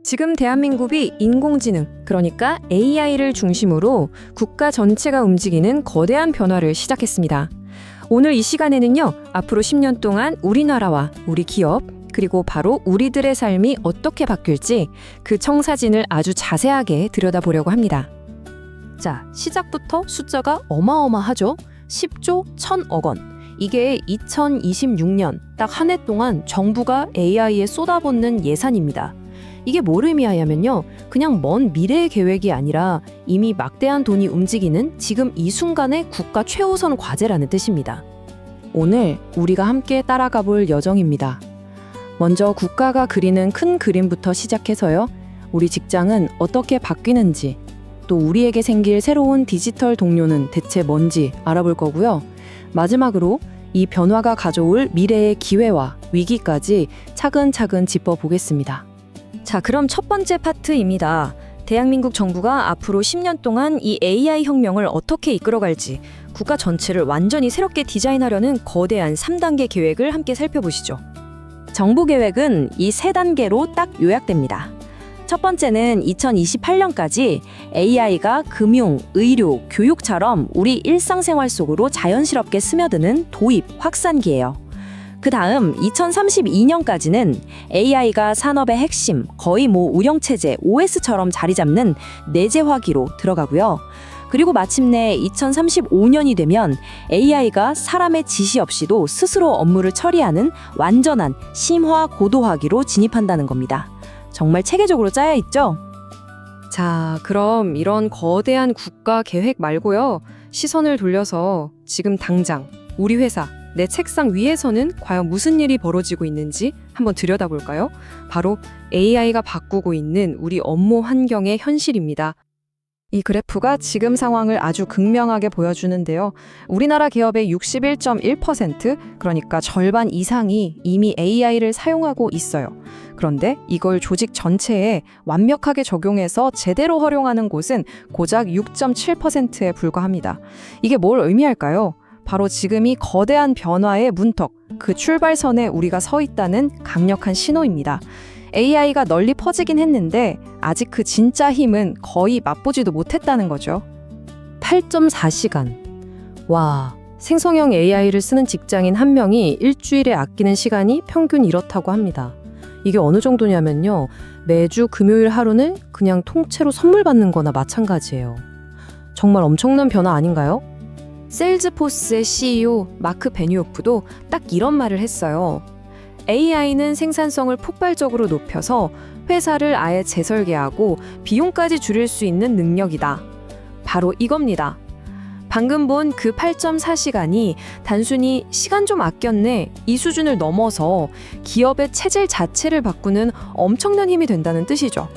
지금 대한민국이 인공지능, 그러니까 AI를 중심으로 국가 전체가 움직이는 거대한 변화를 시작했습니다. 오늘 이 시간에는요, 앞으로 10년 동안 우리나라와 우리 기업, 그리고 바로 우리들의 삶이 어떻게 바뀔지 그 청사진을 아주 자세하게 들여다보려고 합니다. 자, 시작부터 숫자가 어마어마하죠? 10조 1,000억 원. 이게 2026년 딱 한 해 동안 정부가 AI에 쏟아붓는 예산입니다. 이게 뭘 의미하냐면요. 그냥 먼 미래의 계획이 아니라 이미 막대한 돈이 움직이는 지금 이 순간의 국가 최우선 과제라는 뜻입니다. 오늘 우리가 함께 따라가 볼 여정입니다. 먼저 국가가 그리는 큰 그림부터 시작해서요. 우리 직장은 어떻게 바뀌는지, 또 우리에게 생길 새로운 디지털 동료는 대체 뭔지 알아볼 거고요. 마지막으로 이 변화가 가져올 미래의 기회와 위기까지 차근차근 짚어보겠습니다. 자, 그럼 첫 번째 파트입니다. 대한민국 정부가 앞으로 10년 동안 이 AI 혁명을 어떻게 이끌어갈지 국가 전체를 완전히 새롭게 디자인하려는 거대한 3단계 계획을 함께 살펴보시죠. 정부 계획은 이 3단계로 딱 요약됩니다. 첫 번째는 2028년까지 AI가 금융, 의료, 교육처럼 우리 일상생활 속으로 자연스럽게 스며드는 도입, 확산기예요. 그 다음 2032년까지는 AI가 산업의 핵심, 거의 운영체제, OS처럼 자리 잡는 내재화기로 들어가고요. 그리고 마침내 2035년이 되면 AI가 사람의 지시 없이도 스스로 업무를 처리하는 완전한 심화 고도화기로 진입한다는 겁니다. 정말 체계적으로 짜여 있죠? 자, 그럼 이런 거대한 국가 계획 말고요. 시선을 돌려서 지금 당장 우리 회사, 내 책상 위에서는 과연 무슨 일이 벌어지고 있는지 한번 들여다볼까요? 바로 AI가 바꾸고 있는 우리 업무 환경의 현실입니다. 이 그래프가 지금 상황을 아주 극명하게 보여주는데요. 우리나라 기업의 61.1%, 그러니까 절반 이상이 이미 AI를 사용하고 있어요. 그런데 이걸 조직 전체에 완벽하게 적용해서 제대로 활용하는 곳은 고작 6.7%에 불과합니다. 이게 뭘 의미할까요? 바로 지금이 거대한 변화의 문턱, 그 출발선에 우리가 서 있다는 강력한 신호입니다. AI가 널리 퍼지긴 했는데 아직 그 진짜 힘은 거의 맛보지도 못했다는 거죠. 8.4시간. 와, 생성형 AI를 쓰는 직장인 한 명이 일주일에 아끼는 시간이 평균 이렇다고 합니다. 이게 어느 정도냐면요. 매주 금요일 하루는 그냥 통째로 선물 받는 거나 마찬가지예요. 정말 엄청난 변화 아닌가요? 세일즈포스의 CEO 마크 베니오프도 딱 이런 말을 했어요. AI는 생산성을 폭발적으로 높여서 회사를 아예 재설계하고 비용까지 줄일 수 있는 능력이다. 바로 이겁니다. 방금 본 그 8.4시간이 단순히 시간 좀 아꼈네 이 수준을 넘어서 기업의 체질 자체를 바꾸는 엄청난 힘이 된다는 뜻이죠.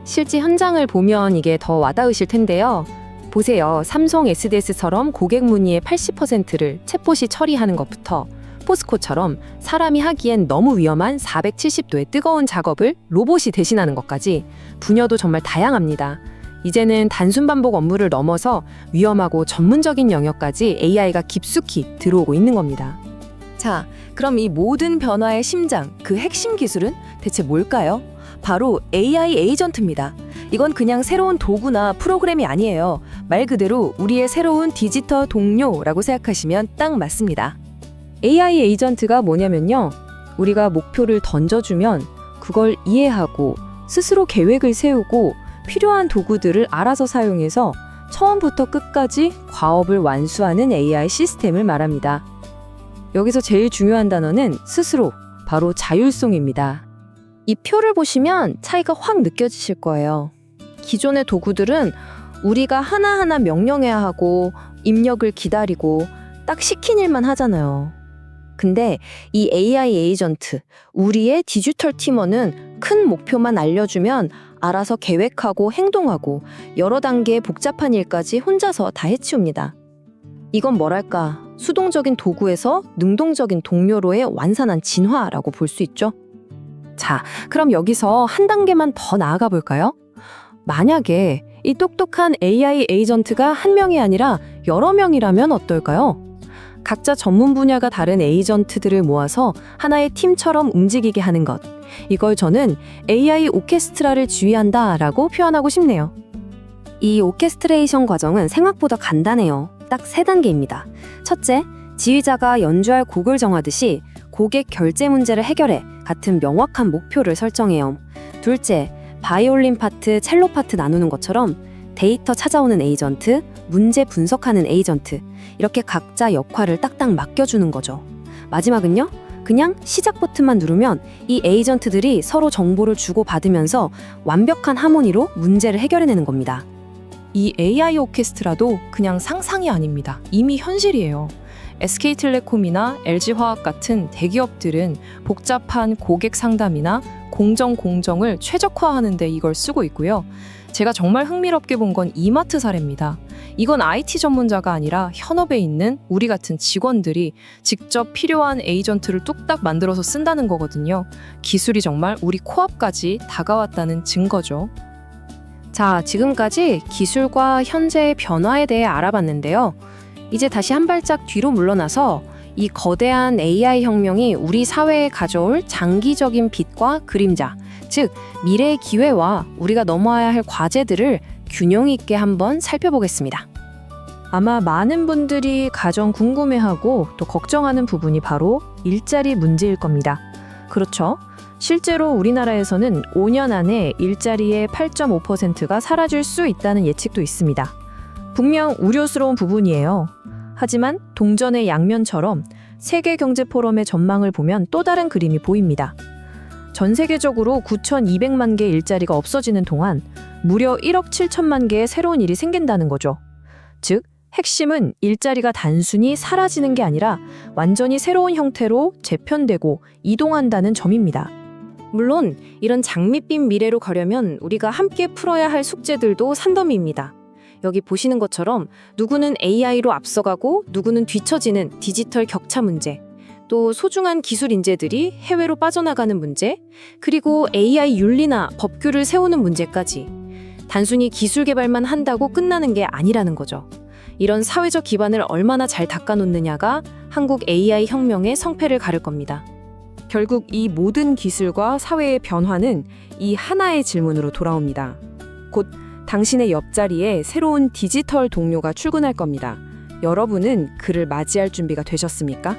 실제 현장을 보면 이게 더 와닿으실 텐데요. 보세요. 삼성 SDS처럼 고객 문의의 80%를 챗봇이 처리하는 것부터 포스코처럼 사람이 하기엔 너무 위험한 470도의 뜨거운 작업을 로봇이 대신하는 것까지 분야도 정말 다양합니다. 이제는 단순 반복 업무를 넘어서 위험하고 전문적인 영역까지 AI가 깊숙이 들어오고 있는 겁니다. 자, 그럼 이 모든 변화의 심장, 그 핵심 기술은 대체 뭘까요? 바로 AI 에이전트입니다. 이건 그냥 새로운 도구나 프로그램이 아니에요. 말 그대로 우리의 새로운 디지털 동료라고 생각하시면 딱 맞습니다. AI 에이전트가 뭐냐면요. 우리가 목표를 던져주면 그걸 이해하고 스스로 계획을 세우고 필요한 도구들을 알아서 사용해서 처음부터 끝까지 과업을 완수하는 AI 시스템을 말합니다. 여기서 제일 중요한 단어는 스스로, 바로 자율성입니다. 이 표를 보시면 차이가 확 느껴지실 거예요. 기존의 도구들은 우리가 하나하나 명령해야 하고 입력을 기다리고 딱 시킨 일만 하잖아요. 근데 이 AI 에이전트, 우리의 디지털 팀원은 큰 목표만 알려주면 알아서 계획하고 행동하고 여러 단계의 복잡한 일까지 혼자서 다 해치웁니다. 이건 뭐랄까, 수동적인 도구에서 능동적인 동료로의 완산한 진화라고 볼 수 있죠. 자, 그럼 여기서 한 단계만 더 나아가 볼까요? 만약에 이 똑똑한 AI 에이전트가 한 명이 아니라 여러 명이라면 어떨까요? 각자 전문 분야가 다른 에이전트들을 모아서 하나의 팀처럼 움직이게 하는 것. 이걸 저는 AI 오케스트라를 지휘한다라고 표현하고 싶네요. 이 오케스트레이션 과정은 생각보다 간단해요. 딱 3단계입니다. 첫째, 지휘자가 연주할 곡을 정하듯이 고객 결제 문제를 해결해 같은 명확한 목표를 설정해요. 둘째, 바이올린 파트, 첼로 파트 나누는 것처럼 데이터 찾아오는 에이전트, 문제 분석하는 에이전트, 이렇게 각자 역할을 딱딱 맡겨주는 거죠. 마지막은요, 그냥 시작 버튼만 누르면 이 에이전트들이 서로 정보를 주고받으면서 완벽한 하모니로 문제를 해결해내는 겁니다. 이 AI 오케스트라도 그냥 상상이 아닙니다. 이미 현실이에요. SK텔레콤이나 LG화학 같은 대기업들은 복잡한 고객 상담이나 공정을 최적화하는 데 이걸 쓰고 있고요. 제가 정말 흥미롭게 본 건 이마트 사례입니다. 이건 IT 전문자가 아니라 현업에 있는 우리 같은 직원들이 직접 필요한 에이전트를 뚝딱 만들어서 쓴다는 거거든요. 기술이 정말 우리 코앞까지 다가왔다는 증거죠. 자, 지금까지 기술과 현재의 변화에 대해 알아봤는데요. 이제 다시 한 발짝 뒤로 물러나서 이 거대한 AI 혁명이 우리 사회에 가져올 장기적인 빛과 그림자, 즉 미래의 기회와 우리가 넘어야 할 과제들을 균형 있게 한번 살펴보겠습니다. 아마 많은 분들이 가장 궁금해하고 또 걱정하는 부분이 바로 일자리 문제일 겁니다. 그렇죠? 실제로 우리나라에서는 5년 안에 일자리의 8.5%가 사라질 수 있다는 예측도 있습니다. 분명 우려스러운 부분이에요. 하지만 동전의 양면처럼 세계경제포럼의 전망을 보면 또 다른 그림이 보입니다. 전 세계적으로 9,200만 개 일자리가 없어지는 동안 무려 1억 7천만 개의 새로운 일이 생긴다는 거죠. 즉, 핵심은 일자리가 단순히 사라지는 게 아니라 완전히 새로운 형태로 재편되고 이동한다는 점입니다. 물론 이런 장밋빛 미래로 가려면 우리가 함께 풀어야 할 숙제들도 산더미입니다. 여기 보시는 것처럼 누구는 AI로 앞서가고 누구는 뒤처지는 디지털 격차 문제, 또 소중한 기술 인재들이 해외로 빠져나가는 문제, 그리고 AI 윤리나 법규를 세우는 문제까지 단순히 기술 개발만 한다고 끝나는 게 아니라는 거죠. 이런 사회적 기반을 얼마나 잘 닦아놓느냐가 한국 AI 혁명의 성패를 가를 겁니다. 결국 이 모든 기술과 사회의 변화는 이 하나의 질문으로 돌아옵니다. 곧 당신의 옆자리에 새로운 디지털 동료가 출근할 겁니다. 여러분은 그를 맞이할 준비가 되셨습니까?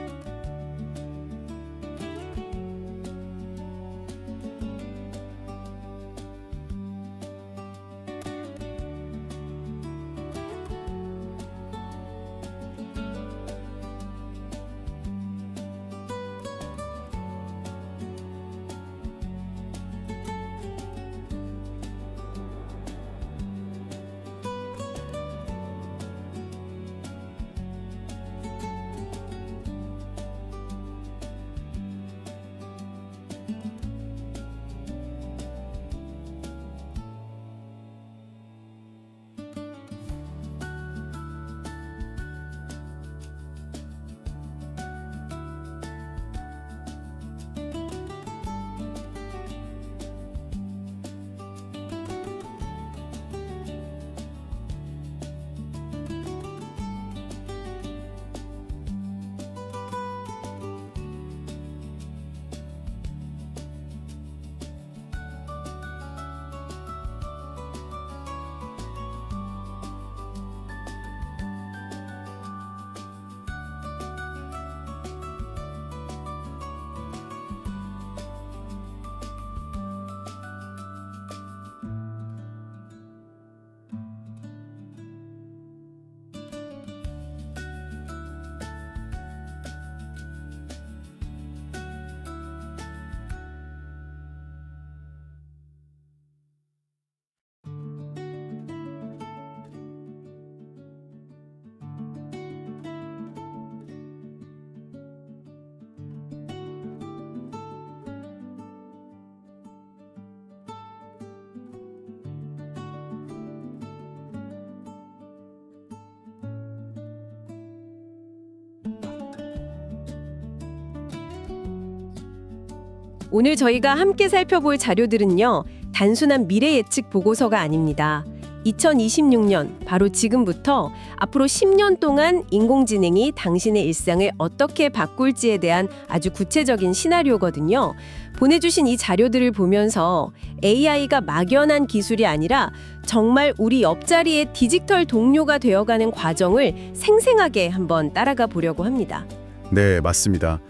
오늘 저희가 함께 살펴볼 자료들은요, 단순한 미래 예측 보고서가 아닙니다. 2026년, 바로 지금부터 앞으로 10년 동안 인공지능이 당신의 일상을 어떻게 바꿀지에 대한 아주 구체적인 시나리오거든요. 보내주신 이 자료들을 보면서 AI가 막연한 기술이 아니라 정말 우리 옆자리의 디지털 동료가 되어가는 과정을 생생하게 한번 따라가 보려고 합니다. 네, 맞습니다.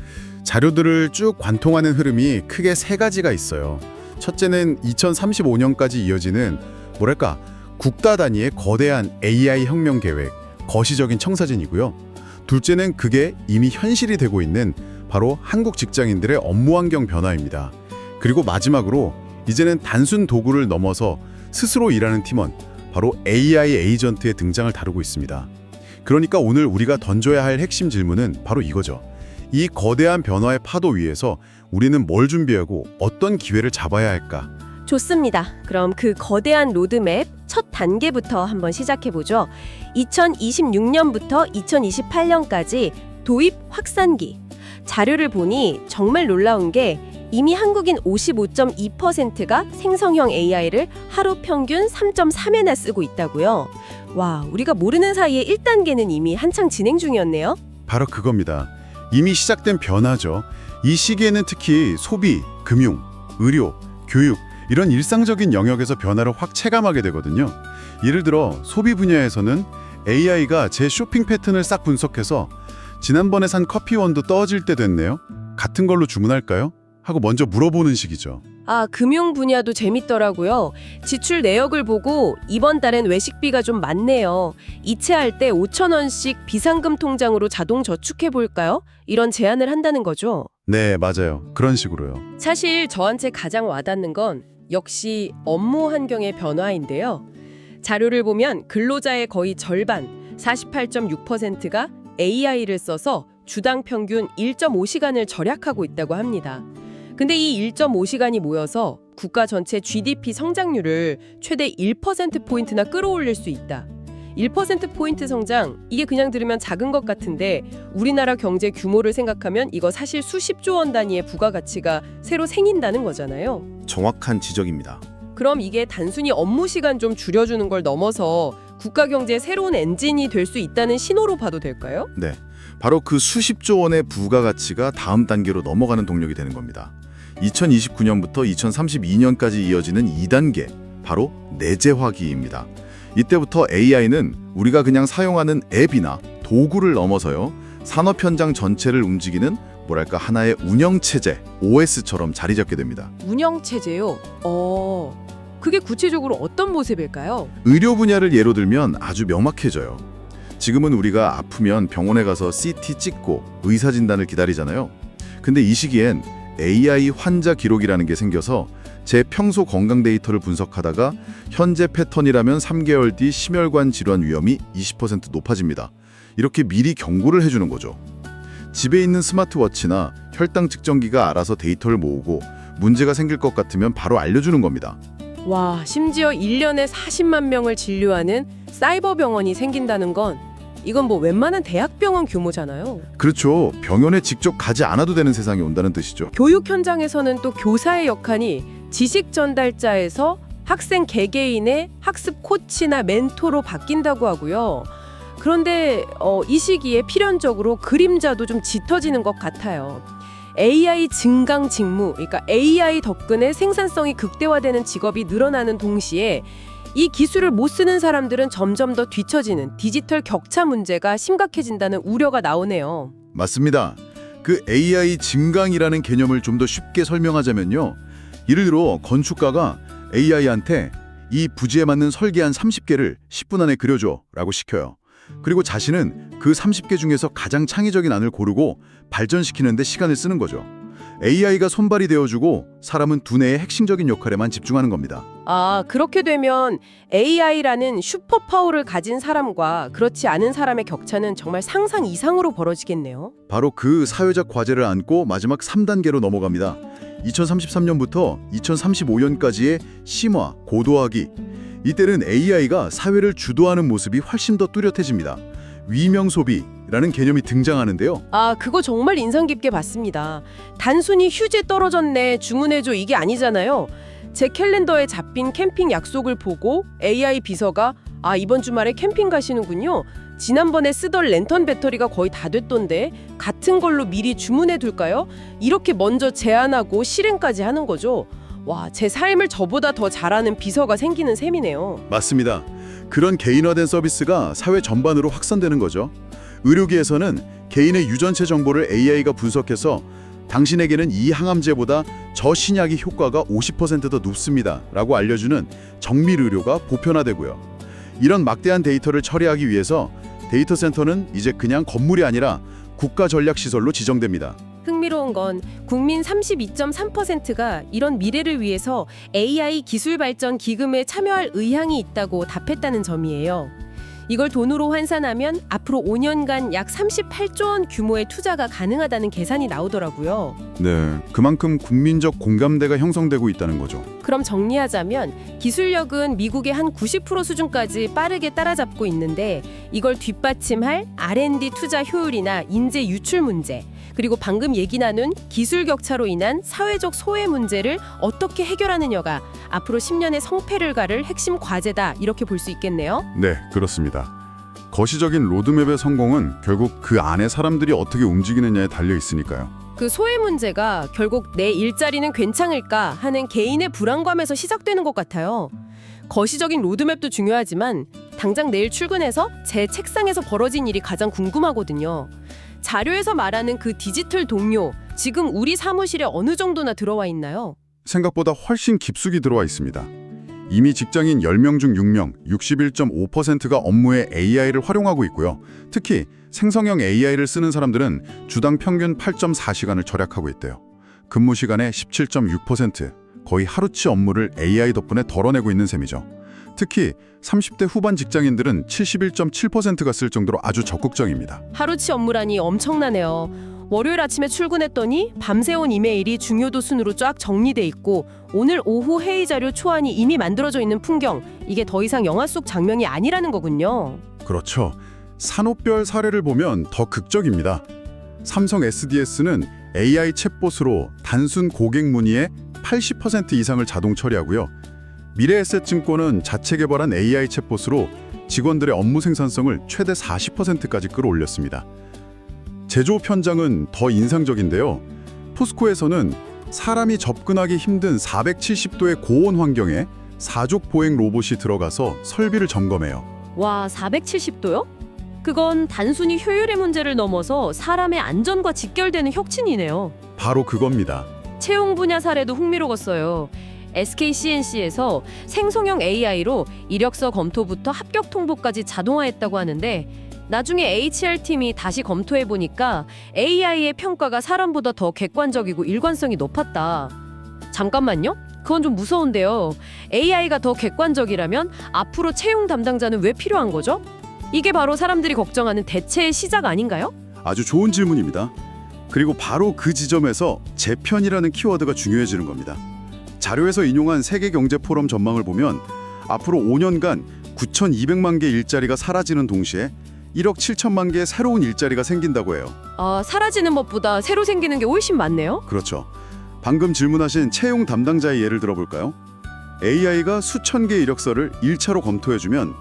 자료들을 쭉 관통하는 흐름이 크게 세 가지가 있어요. 첫째는 2035년까지 이어지는 뭐랄까 국가 단위의 거대한 AI 혁명 계획, 거시적인 청사진이고요. 둘째는 그게 이미 현실이 되고 있는 바로 한국 직장인들의 업무 환경 변화입니다. 그리고 마지막으로 이제는 단순 도구를 넘어서 스스로 일하는 팀원, 바로 AI 에이전트의 등장을 다루고 있습니다. 그러니까 오늘 우리가 던져야 할 핵심 질문은 바로 이거죠. 이 거대한 변화의 파도 위에서 우리는 뭘 준비하고 어떤 기회를 잡아야 할까? 좋습니다. 그럼 그 거대한 로드맵 첫 단계부터 한번 시작해보죠. 2026년부터 2028년까지 도입 확산기. 자료를 보니 정말 놀라운 게 이미 한국인 55.2%가 생성형 AI를 하루 평균 3.3회나 쓰고 있다고요. 와, 우리가 모르는 사이에 1단계는 이미 한창 진행 중이었네요. 바로 그겁니다. 이미 시작된 변화죠. 이 시기에는 특히 소비, 금융, 의료, 교육 이런 일상적인 영역에서 변화를 확 체감하게 되거든요. 예를 들어 소비 분야에서는 AI가 제 쇼핑 패턴을 싹 분석해서 지난번에 산 커피 원두 떨어질 때 됐네요. 같은 걸로 주문할까요? 하고 먼저 물어보는 식이죠. 아, 금융 분야도 재밌더라고요. 지출 내역을 보고 이번 달엔 외식비가 좀 많네요. 이체할 때 5,000원씩 비상금 통장으로 자동 저축해 볼까요? 이런 제안을 한다는 거죠. 네, 맞아요. 그런 식으로요. 사실 저한테 가장 와닿는 건 역시 업무 환경의 변화인데요. 자료를 보면 근로자의 거의 절반, 48.6%가 AI를 써서 주당 평균 1.5시간을 절약하고 있다고 합니다. 근데 이 1.5시간이 모여서 국가 전체 GDP 성장률을 최대 1%포인트나 끌어올릴 수 있다. 1%포인트 성장, 이게 그냥 들으면 작은 것 같은데 우리나라 경제 규모를 생각하면 이거 사실 수십조 원 단위의 부가가치가 새로 생긴다는 거잖아요. 정확한 지적입니다. 그럼 이게 단순히 업무 시간 좀 줄여주는 걸 넘어서 국가 경제의 새로운 엔진이 될 수 있다는 신호로 봐도 될까요? 네, 바로 그 수십조 원의 부가가치가 다음 단계로 넘어가는 동력이 되는 겁니다. 2029년부터 2032년까지 이어지는 2단계, 바로 내재화기입니다. 이때부터 AI는 우리가 그냥 사용하는 앱이나 도구를 넘어서요, 산업 현장 전체를 움직이는 뭐랄까 하나의 운영체제, OS처럼 자리 잡게 됩니다. 운영체제요? 그게 구체적으로 어떤 모습일까요? 의료 분야를 예로 들면 아주 명확해져요. 지금은 우리가 아프면 병원에 가서 CT 찍고 의사 진단을 기다리잖아요. 근데 이 시기엔 AI 환자 기록이라는 게 생겨서 제 평소 건강 데이터를 분석하다가 현재 패턴이라면 3개월 뒤 심혈관 질환 위험이 20% 높아집니다. 이렇게 미리 경고를 해주는 거죠. 집에 있는 스마트워치나 혈당 측정기가 알아서 데이터를 모으고 문제가 생길 것 같으면 바로 알려주는 겁니다. 와, 심지어 1년에 40만 명을 진료하는 사이버 병원이 생긴다는 건 이건 뭐 웬만한 대학병원 규모잖아요. 그렇죠. 병원에 직접 가지 않아도 되는 세상이 온다는 뜻이죠. 교육 현장에서는 또 교사의 역할이 지식 전달자에서 학생 개개인의 학습 코치나 멘토로 바뀐다고 하고요. 그런데 이 시기에 필연적으로 그림자도 좀 짙어지는 것 같아요. AI 증강 직무, 그러니까 AI 덕분에 생산성이 극대화되는 직업이 늘어나는 동시에 이 기술을 못 쓰는 사람들은 점점 더 뒤처지는 디지털 격차 문제가 심각해진다는 우려가 나오네요. 맞습니다. 그 AI 증강이라는 개념을 좀 더 쉽게 설명하자면요. 예를 들어 건축가가 AI한테 이 부지에 맞는 설계 한 30개를 10분 안에 그려줘 라고 시켜요. 그리고 자신은 그 30개 중에서 가장 창의적인 안을 고르고 발전시키는 데 시간을 쓰는 거죠. AI가 손발이 되어주고 사람은 두뇌의 핵심적인 역할에만 집중하는 겁니다. 아, 그렇게 되면 AI라는 슈퍼파워를 가진 사람과 그렇지 않은 사람의 격차는 정말 상상 이상으로 벌어지겠네요. 바로 그 사회적 과제를 안고 마지막 3단계로 넘어갑니다. 2033년부터 2035년까지의 심화, 고도화기. 이때는 AI가 사회를 주도하는 모습이 훨씬 더 뚜렷해집니다. 위명소비라는 개념이 등장하는데요. 아, 그거 정말 인상 깊게 봤습니다. 단순히 휴지 떨어졌네, 주문해줘 이게 아니잖아요. 제 캘린더에 잡힌 캠핑 약속을 보고 AI 비서가 이번 주말에 캠핑 가시는군요. 지난번에 쓰던 랜턴 배터리가 거의 다 됐던데 같은 걸로 미리 주문해 둘까요? 이렇게 먼저 제안하고 실행까지 하는 거죠. 와, 제 삶을 저보다 더 잘하는 비서가 생기는 셈이네요. 맞습니다. 그런 개인화된 서비스가 사회 전반으로 확산되는 거죠. 의료계에서는 개인의 유전체 정보를 AI가 분석해서 당신에게는 이 항암제보다 저 신약의 효과가 50% 더 높습니다 라고 알려주는 정밀 의료가 보편화되고요. 이런 막대한 데이터를 처리하기 위해서 데이터 센터는 이제 그냥 건물이 아니라 국가 전략 시설로 지정됩니다. 흥미로운 건 국민 32.3%가 이런 미래를 위해서 AI 기술 발전 기금에 참여할 의향이 있다고 답했다는 점이에요. 이걸 돈으로 환산하면 앞으로 5년간 약 38조 원 규모의 투자가 가능하다는 계산이 나오더라고요. 네, 그만큼 국민적 공감대가 형성되고 있다는 거죠. 그럼 정리하자면 기술력은 미국의 한 90% 수준까지 빠르게 따라잡고 있는데 이걸 뒷받침할 R&D 투자 효율이나 인재 유출 문제, 그리고 방금 얘기 나눈 기술 격차로 인한 사회적 소외 문제를 어떻게 해결하느냐가 앞으로 10년의 성패를 가를 핵심 과제다, 이렇게 볼 수 있겠네요. 네, 그렇습니다. 거시적인 로드맵의 성공은 결국 그 안에 사람들이 어떻게 움직이느냐에 달려 있으니까요. 그 소외 문제가 결국 내 일자리는 괜찮을까 하는 개인의 불안감에서 시작되는 것 같아요. 거시적인 로드맵도 중요하지만 당장 내일 출근해서 제 책상에서 벌어진 일이 가장 궁금하거든요. 자료에서 말하는 그 디지털 동료, 지금 우리 사무실에 어느 정도나 들어와 있나요? 생각보다 훨씬 깊숙이 들어와 있습니다. 이미 직장인 10명 중 6명, 61.5%가 업무에 AI를 활용하고 있고요. 특히 생성형 AI를 쓰는 사람들은 주당 평균 8.4시간을 절약하고 있대요. 근무 시간의 17.6%, 거의 하루치 업무를 AI 덕분에 덜어내고 있는 셈이죠. 특히 30대 후반 직장인들은 71.7%가 쓸 정도로 아주 적극적입니다. 하루치 업무라니 엄청나네요. 월요일 아침에 출근했더니 밤새 온 이메일이 중요도 순으로 쫙 정리돼 있고 오늘 오후 회의 자료 초안이 이미 만들어져 있는 풍경, 이게 더 이상 영화 속 장면이 아니라는 거군요. 그렇죠. 산업별 사례를 보면 더 극적입니다. 삼성 SDS는 AI 챗봇으로 단순 고객 문의의 80% 이상을 자동 처리하고요. 미래에셋증권은 자체 개발한 AI 챗봇으로 직원들의 업무 생산성을 최대 40%까지 끌어올렸습니다. 제조업 현장은 더 인상적인데요. 포스코에서는 사람이 접근하기 힘든 470도의 고온 환경에 사족 보행 로봇이 들어가서 설비를 점검해요. 와, 470도요? 그건 단순히 효율의 문제를 넘어서 사람의 안전과 직결되는 혁신이네요. 바로 그겁니다. 채용 분야 사례도 흥미로웠어요. SK CNC에서 생성형 AI로 이력서 검토부터 합격 통보까지 자동화했다고 하는데 나중에 HR팀이 다시 검토해보니까 AI의 평가가 사람보다 더 객관적이고 일관성이 높았다. 잠깐만요? 그건 좀 무서운데요. AI가 더 객관적이라면 앞으로 채용 담당자는 왜 필요한 거죠? 이게 바로 사람들이 걱정하는 대체의 시작 아닌가요? 아주 좋은 질문입니다. 그리고 바로 그 지점에서 재편이라는 키워드가 중요해지는 겁니다. 자료에서 인용한 세계경제포럼 전망을 보면 앞으로 5년간 9,200만 개 일자리가 사라지는 동시에 1억 7천만 개의 새로운 일자리가 생긴다고 해요. 사라지는 것보다 새로 생기는 게 훨씬 많네요. 그렇죠. 방금 질문하신 채용 담당자의 예를 들어볼까요? AI가 수천 개의 이력서를 1차로 검토해주면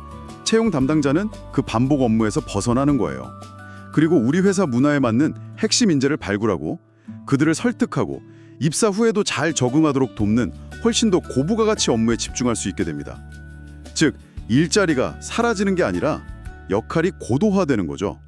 채용 담당자는 그 반복 업무에서 벗어나는 거예요. 그리고 우리 회사 문화에 맞는 핵심 인재를 발굴하고 그들을 설득하고 입사 후에도 잘 적응하도록 돕는 훨씬 더 고부가 가치 업무에 집중할 수 있게 됩니다. 즉, 일자리가 사라지는 게 아니라 역할이 고도화되는 거죠.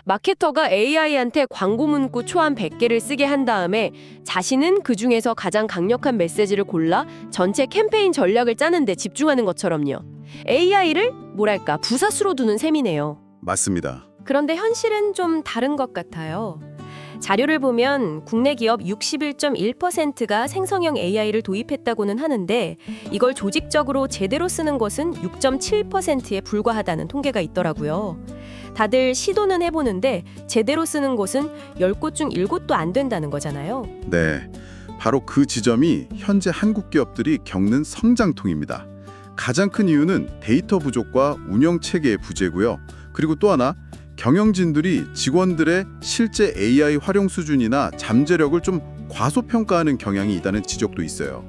마케터가 AI한테 광고 문구 초안 100개를 쓰게 한 다음에 자신은 그 중에서 가장 강력한 메시지를 골라 전체 캠페인 전략을 짜는 데 집중하는 것처럼요. AI를 뭐랄까 부사수로 두는 셈이네요. 맞습니다. 그런데 현실은 좀 다른 것 같아요. 자료를 보면 국내 기업 61.1%가 생성형 AI를 도입했다고는 하는데 이걸 조직적으로 제대로 쓰는 것은 6.7%에 불과하다는 통계가 있더라고요. 다들 시도는 해보는데 제대로 쓰는 곳은 10곳 중 7곳도 안 된다는 거잖아요. 네, 바로 그 지점이 현재 한국 기업들이 겪는 성장통입니다. 가장 큰 이유는 데이터 부족과 운영 체계의 부재고요. 그리고 또 하나, 경영진들이 직원들의 실제 AI 활용 수준이나 잠재력을 좀 과소평가하는 경향이 있다는 지적도 있어요.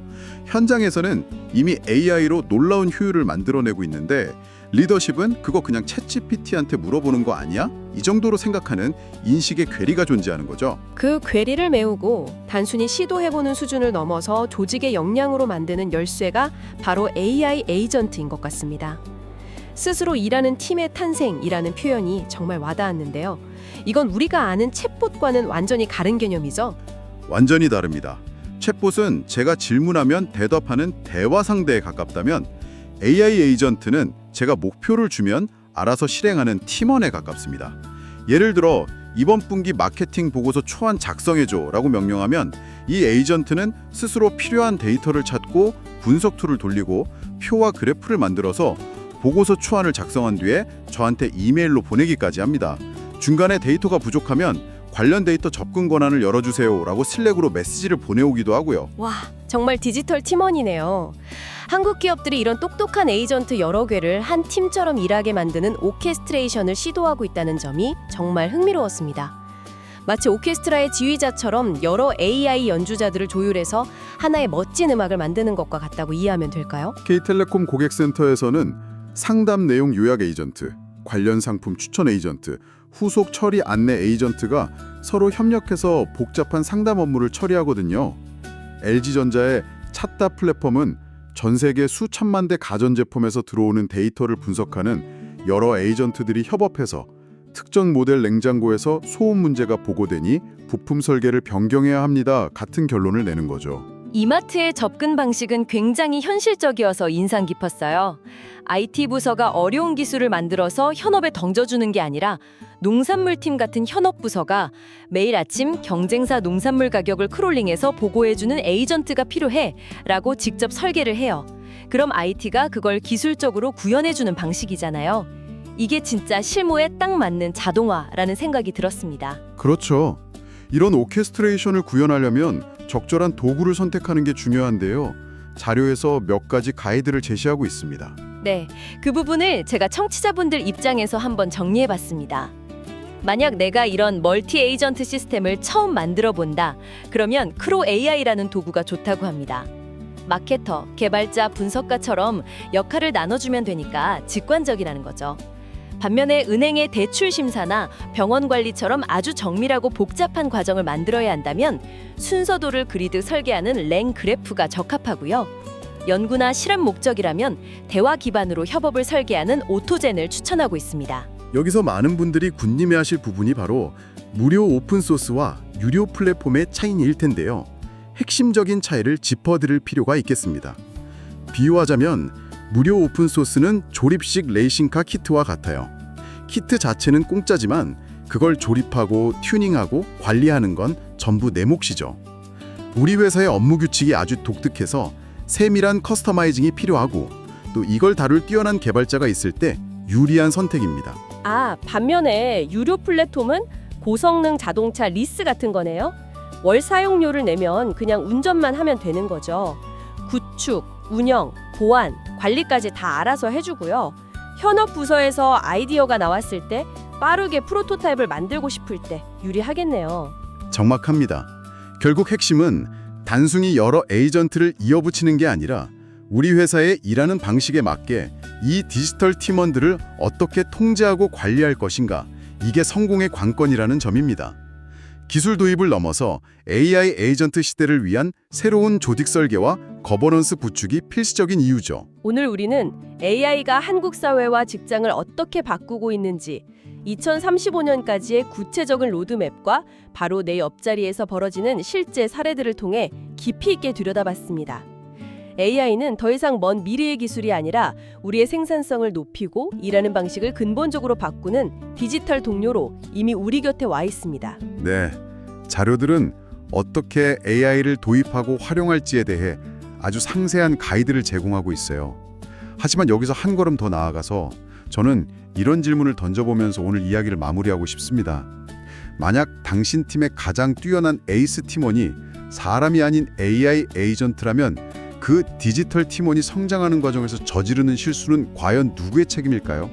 현장에서는 이미 AI로 놀라운 효율을 만들어내고 있는데 리더십은 그거 그냥 챗GPT한테 물어보는 거 아니야? 이 정도로 생각하는 인식의 괴리가 존재하는 거죠. 그 괴리를 메우고 단순히 시도해보는 수준을 넘어서 조직의 역량으로 만드는 열쇠가 바로 AI 에이전트인 것 같습니다. 스스로 일하는 팀의 탄생이라는 표현이 정말 와닿았는데요. 이건 우리가 아는 챗봇과는 완전히 다른 개념이죠. 완전히 다릅니다. 챗봇은 제가 질문하면 대답하는 대화 상대에 가깝다면 AI 에이전트는 제가 목표를 주면 알아서 실행하는 팀원에 가깝습니다. 예를 들어 이번 분기 마케팅 보고서 초안 작성해줘라고 명령하면 이 에이전트는 스스로 필요한 데이터를 찾고 분석 툴을 돌리고 표와 그래프를 만들어서 보고서 초안을 작성한 뒤에 저한테 이메일로 보내기까지 합니다. 중간에 데이터가 부족하면 관련 데이터 접근 권한을 열어주세요라고 슬랙으로 메시지를 보내오기도 하고요. 와, 정말 디지털 팀원이네요. 한국 기업들이 이런 똑똑한 에이전트 여러 개를 한 팀처럼 일하게 만드는 오케스트레이션을 시도하고 있다는 점이 정말 흥미로웠습니다. 마치 오케스트라의 지휘자처럼 여러 AI 연주자들을 조율해서 하나의 멋진 음악을 만드는 것과 같다고 이해하면 될까요? K텔레콤 고객센터에서는 상담 내용 요약 에이전트, 관련 상품 추천 에이전트, 후속 처리 안내 에이전트가 서로 협력해서 복잡한 상담 업무를 처리하거든요. LG전자의 찾다 플랫폼은 전 세계 수천만 대 가전제품에서 들어오는 데이터를 분석하는 여러 에이전트들이 협업해서 특정 모델 냉장고에서 소음 문제가 보고되니 부품 설계를 변경해야 합니다. 같은 결론을 내는 거죠. 이마트의 접근 방식은 굉장히 현실적이어서 인상 깊었어요. IT 부서가 어려운 기술을 만들어서 현업에 던져주는 게 아니라 농산물팀 같은 현업 부서가 매일 아침 경쟁사 농산물 가격을 크롤링해서 보고해주는 에이전트가 필요해 라고 직접 설계를 해요. 그럼 IT가 그걸 기술적으로 구현해주는 방식이잖아요. 이게 진짜 실무에 딱 맞는 자동화라는 생각이 들었습니다. 그렇죠. 이런 오케스트레이션을 구현하려면 적절한 도구를 선택하는 게 중요한데요. 자료에서 몇 가지 가이드를 제시하고 있습니다. 네, 그 부분을 제가 청취자분들 입장에서 한번 정리해봤습니다. 만약 내가 이런 멀티 에이전트 시스템을 처음 만들어 본다, 그러면 크로 AI라는 도구가 좋다고 합니다. 마케터, 개발자, 분석가처럼 역할을 나눠주면 되니까 직관적이라는 거죠. 반면에 은행의 대출 심사나 병원 관리처럼 아주 정밀하고 복잡한 과정을 만들어야 한다면 순서도를 그리듯 설계하는 랭 그래프가 적합하고요. 연구나 실험 목적이라면 대화 기반으로 협업을 설계하는 오토젠을 추천하고 있습니다. 여기서 많은 분들이 군림해하실 부분이 바로 무료 오픈소스와 유료 플랫폼의 차이일 텐데요. 핵심적인 차이를 짚어드릴 필요가 있겠습니다. 비유하자면 무료 오픈소스는 조립식 레이싱카 키트와 같아요. 키트 자체는 공짜지만 그걸 조립하고 튜닝하고 관리하는 건 전부 내 몫이죠. 우리 회사의 업무 규칙이 아주 독특해서 세밀한 커스터마이징이 필요하고 또 이걸 다룰 뛰어난 개발자가 있을 때 유리한 선택입니다. 아, 반면에 유료 플랫폼은 고성능 자동차 리스 같은 거네요. 월 사용료를 내면 그냥 운전만 하면 되는 거죠. 구축, 운영, 보안, 관리까지 다 알아서 해주고요. 현업 부서에서 아이디어가 나왔을 때 빠르게 프로토타입을 만들고 싶을 때 유리하겠네요. 정확합니다. 결국 핵심은 단순히 여러 에이전트를 이어붙이는 게 아니라 우리 회사의 일하는 방식에 맞게 이 디지털 팀원들을 어떻게 통제하고 관리할 것인가, 이게 성공의 관건이라는 점입니다. 기술 도입을 넘어서 AI 에이전트 시대를 위한 새로운 조직 설계와 거버넌스 구축이 필수적인 이유죠. 오늘 우리는 AI가 한국 사회와 직장을 어떻게 바꾸고 있는지 2035년까지의 구체적인 로드맵과 바로 내 옆자리에서 벌어지는 실제 사례들을 통해 깊이 있게 들여다봤습니다. AI는 더 이상 먼 미래의 기술이 아니라 우리의 생산성을 높이고 일하는 방식을 근본적으로 바꾸는 디지털 동료로 이미 우리 곁에 와 있습니다. 네, 자료들은 어떻게 AI를 도입하고 활용할지에 대해 아주 상세한 가이드를 제공하고 있어요. 하지만 여기서 한 걸음 더 나아가서 저는 이런 질문을 던져보면서 오늘 이야기를 마무리하고 싶습니다. 만약 당신 팀의 가장 뛰어난 에이스 팀원이 사람이 아닌 AI 에이전트라면 그 디지털 팀원이 성장하는 과정에서 저지르는 실수는 과연 누구의 책임일까요?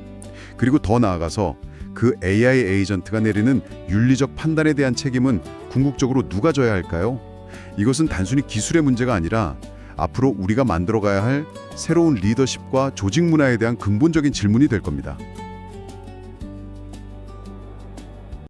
그리고 더 나아가서 그 AI 에이전트가 내리는 윤리적 판단에 대한 책임은 궁극적으로 누가 져야 할까요? 이것은 단순히 기술의 문제가 아니라 앞으로 우리가 만들어가야 할 새로운 리더십과 조직 문화에 대한 근본적인 질문이 될 겁니다.